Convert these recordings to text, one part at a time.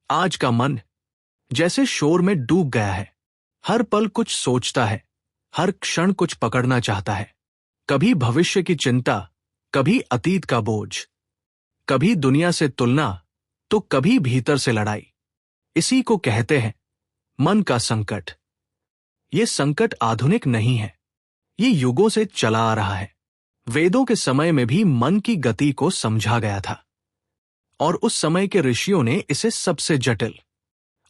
आज का मन जैसे शोर में डूब गया है। हर पल कुछ सोचता है, हर क्षण कुछ पकड़ना चाहता है। कभी भविष्य की चिंता, कभी अतीत का बोझ, कभी दुनिया से तुलना, तो कभी भीतर से लड़ाई। इसी को कहते हैं मन का संकट। ये संकट आधुनिक नहीं है, ये युगों से चला आ रहा है। वेदों के समय में भी मन की गति को समझा गया था, और उस समय के ऋषियों ने इसे सबसे जटिल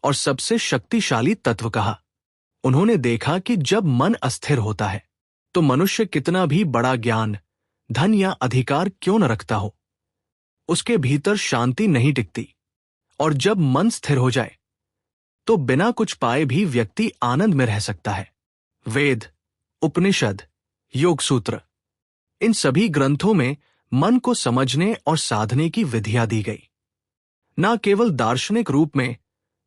और सबसे शक्तिशाली तत्व कहा। उन्होंने देखा कि जब मन अस्थिर होता है तो मनुष्य कितना भी बड़ा ज्ञान, धन या अधिकार क्यों न रखता हो, उसके भीतर शांति नहीं टिकती। और जब मन स्थिर हो जाए तो बिना कुछ पाए भी व्यक्ति आनंद में रह सकता है। वेद, उपनिषद, योग सूत्र, इन सभी ग्रंथों में मन को समझने और साधने की विधियां दी गई, न केवल दार्शनिक रूप में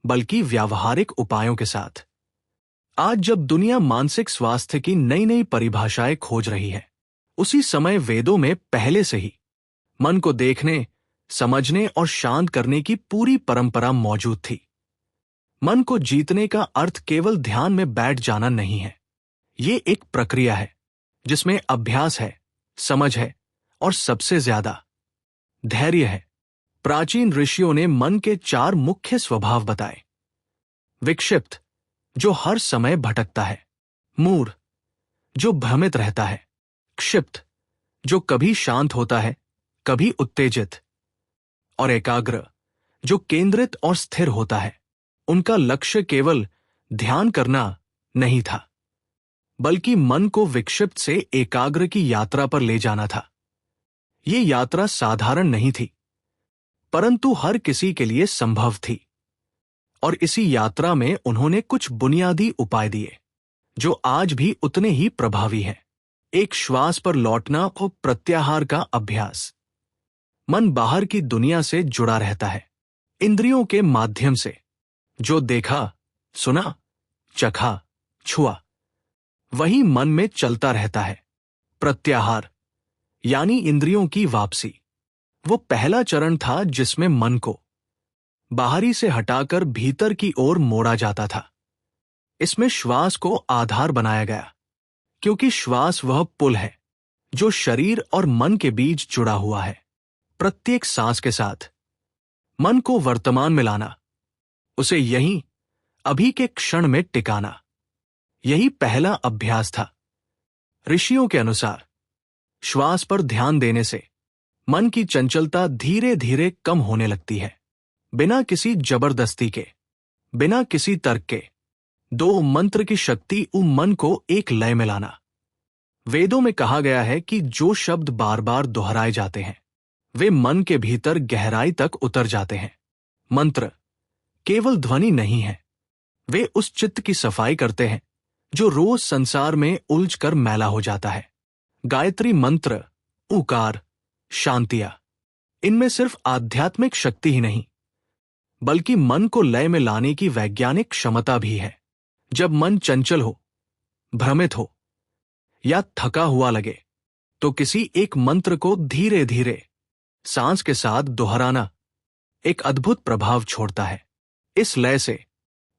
बल्कि व्यावहारिक उपायों के साथ। आज जब दुनिया मानसिक स्वास्थ्य की नई नई परिभाषाएं खोज रही है, उसी समय वेदों में पहले से ही मन को देखने, समझने और शांत करने की पूरी परंपरा मौजूद थी। मन को जीतने का अर्थ केवल ध्यान में बैठ जाना नहीं है। ये एक प्रक्रिया है जिसमें अभ्यास है, समझ है और सबसे ज्यादा धैर्य है। प्राचीन ऋषियों ने मन के 4 मुख्य स्वभाव बताए। विक्षिप्त, जो हर समय भटकता है। मूढ़, जो भ्रमित रहता है। क्षिप्त, जो कभी शांत होता है, कभी उत्तेजित। और एकाग्र, जो केंद्रित और स्थिर होता है। उनका लक्ष्य केवल ध्यान करना नहीं था, बल्कि मन को विक्षिप्त से एकाग्र की यात्रा पर ले जाना था। ये यात्रा साधारण नहीं थी, परंतु हर किसी के लिए संभव थी। और इसी यात्रा में उन्होंने कुछ बुनियादी उपाय दिए जो आज भी उतने ही प्रभावी हैं। एक, श्वास पर लौटना और प्रत्याहार का अभ्यास। मन बाहर की दुनिया से जुड़ा रहता है, इंद्रियों के माध्यम से। जो देखा, सुना, चखा, छुआ, वही मन में चलता रहता है। प्रत्याहार यानी इंद्रियों की वापसी, वो पहला चरण था जिसमें मन को बाहरी से हटाकर भीतर की ओर मोड़ा जाता था। इसमें श्वास को आधार बनाया गया, क्योंकि श्वास वह पुल है जो शरीर और मन के बीच जुड़ा हुआ है। प्रत्येक सांस के साथ मन को वर्तमान में लाना, उसे यहीं, अभी के क्षण में टिकाना, यही पहला अभ्यास था। ऋषियों के अनुसार श्वास पर ध्यान देने से मन की चंचलता धीरे धीरे कम होने लगती है। बिना किसी जबरदस्ती के, बिना किसी तर्क के, 2 मंत्र की शक्ति मन को एक लय में लाना। वेदों में कहा गया है कि जो शब्द बार बार दोहराए जाते हैं वे मन के भीतर गहराई तक उतर जाते हैं। मंत्र केवल ध्वनि नहीं है, वे उस चित्त की सफाई करते हैं जो रोज संसार में उलझकर मैला हो जाता है। गायत्री मंत्र, ऊकार, शांतिया, इनमें सिर्फ आध्यात्मिक शक्ति ही नहीं बल्कि मन को लय में लाने की वैज्ञानिक क्षमता भी है। जब मन चंचल हो, भ्रमित हो या थका हुआ लगे तो किसी एक मंत्र को धीरे धीरे सांस के साथ दोहराना एक अद्भुत प्रभाव छोड़ता है। इस लय से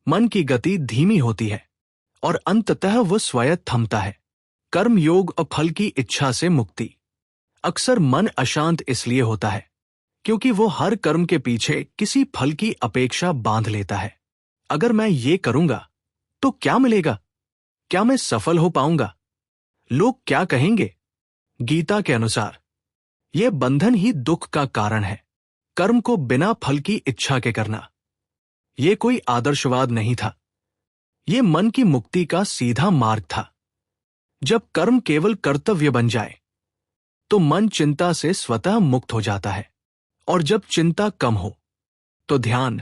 मन की गति धीमी होती है और अंततः वह स्वयं थमता है। कर्म योग और फल की इच्छा से मुक्ति। अक्सर मन अशांत इसलिए होता है क्योंकि वो हर कर्म के पीछे किसी फल की अपेक्षा बांध लेता है। अगर मैं ये करूंगा तो क्या मिलेगा? क्या मैं सफल हो पाऊंगा? लोग क्या कहेंगे? गीता के अनुसार यह बंधन ही दुख का कारण है। कर्म को बिना फल की इच्छा के करना, यह कोई आदर्शवाद नहीं था, यह मन की मुक्ति का सीधा मार्ग था। जब कर्म केवल कर्तव्य बन जाए तो मन चिंता से स्वतः मुक्त हो जाता है, और जब चिंता कम हो तो ध्यान,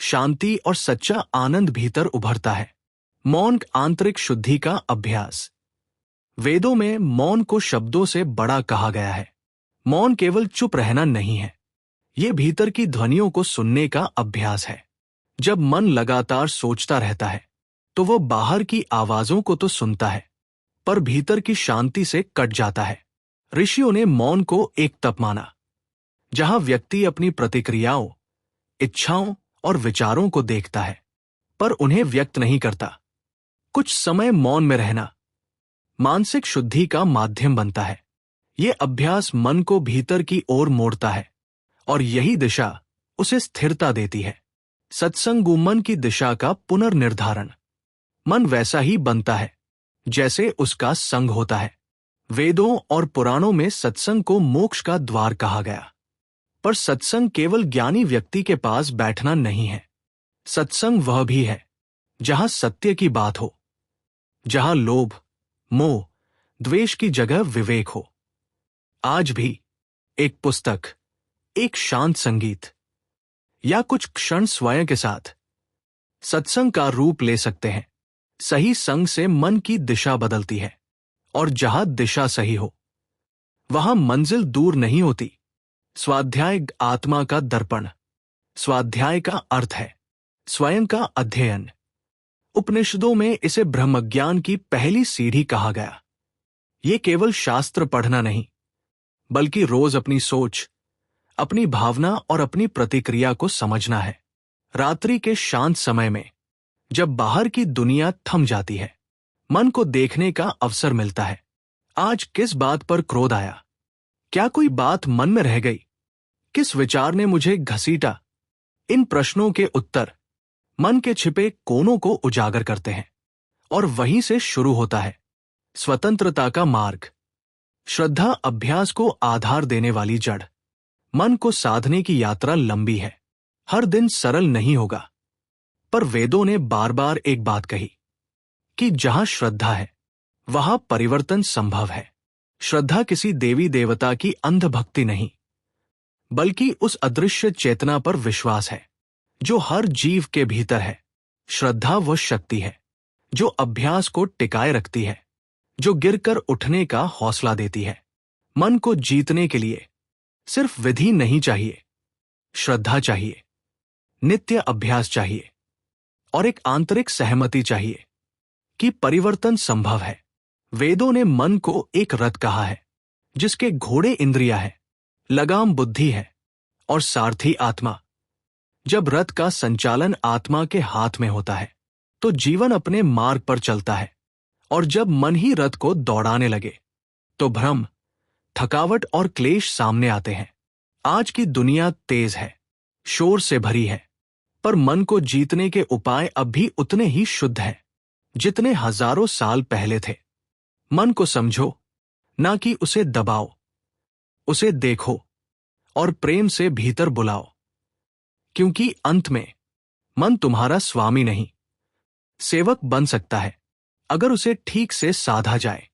शांति और सच्चा आनंद भीतर उभरता है। मौन, आंतरिक शुद्धि का अभ्यास। वेदों में मौन को शब्दों से बड़ा कहा गया है। मौन केवल चुप रहना नहीं है, यह भीतर की ध्वनियों को सुनने का अभ्यास है। जब मन लगातार सोचता रहता है तो वो बाहर की आवाजों को तो सुनता है पर भीतर की शांति से कट जाता है। ऋषियों ने मौन को एक तप माना जहां व्यक्ति अपनी प्रतिक्रियाओं, इच्छाओं और विचारों को देखता है, पर उन्हें व्यक्त नहीं करता। कुछ समय मौन में रहना मानसिक शुद्धि का माध्यम बनता है। ये अभ्यास मन को भीतर की ओर मोड़ता है और यही दिशा उसे स्थिरता देती है। सत्संग मन की दिशा का पुनर्निर्धारण। मन वैसा ही बनता है जैसे उसका संग होता है। वेदों और पुराणों में सत्संग को मोक्ष का द्वार कहा गया, पर सत्संग केवल ज्ञानी व्यक्ति के पास बैठना नहीं है। सत्संग वह भी है जहां सत्य की बात हो, जहां लोभ, मोह, द्वेष की जगह विवेक हो। आज भी एक पुस्तक, एक शांत संगीत या कुछ क्षण स्वयं के साथ सत्संग का रूप ले सकते हैं। सही संग से मन की दिशा बदलती है और जहां दिशा सही हो वहां मंजिल दूर नहीं होती। स्वाध्याय आत्मा का दर्पण। स्वाध्याय का अर्थ है स्वयं का अध्ययन। उपनिषदों में इसे ब्रह्मज्ञान की पहली सीढ़ी कहा गया। ये केवल शास्त्र पढ़ना नहीं, बल्कि रोज अपनी सोच, अपनी भावना और अपनी प्रतिक्रिया को समझना है। रात्रि के शांत समय में जब बाहर की दुनिया थम जाती है, मन को देखने का अवसर मिलता है। आज किस बात पर क्रोध आया? क्या कोई बात मन में रह गई? किस विचार ने मुझे घसीटा? इन प्रश्नों के उत्तर मन के छिपे कोनों को उजागर करते हैं और वहीं से शुरू होता है स्वतंत्रता का मार्ग। श्रद्धा अभ्यास को आधार देने वाली जड़। मन को साधने की यात्रा लंबी है, हर दिन सरल नहीं होगा, पर वेदों ने बार बार एक बात कही कि जहां श्रद्धा है वहां परिवर्तन संभव है। श्रद्धा किसी देवी देवता की अंधभक्ति नहीं, बल्कि उस अदृश्य चेतना पर विश्वास है जो हर जीव के भीतर है। श्रद्धा वह शक्ति है जो अभ्यास को टिकाए रखती है, जो गिरकर उठने का हौसला देती है। मन को जीतने के लिए सिर्फ विधि नहीं चाहिए, श्रद्धा चाहिए, नित्य अभ्यास चाहिए और एक आंतरिक सहमति चाहिए कि परिवर्तन संभव है। वेदों ने मन को एक रथ कहा है जिसके घोड़े इंद्रियां है, लगाम बुद्धि है और सारथी आत्मा। जब रथ का संचालन आत्मा के हाथ में होता है तो जीवन अपने मार्ग पर चलता है, और जब मन ही रथ को दौड़ाने लगे तो भ्रम, थकावट और क्लेश सामने आते हैं। आज की दुनिया तेज है, शोर से भरी है, पर मन को जीतने के उपाय अब भी उतने ही शुद्ध हैं जितने हजारों साल पहले थे। मन को समझो, ना कि उसे दबाओ। उसे देखो और प्रेम से भीतर बुलाओ, क्योंकि अंत में मन तुम्हारा स्वामी नहीं, सेवक बन सकता है अगर उसे ठीक से साधा जाए।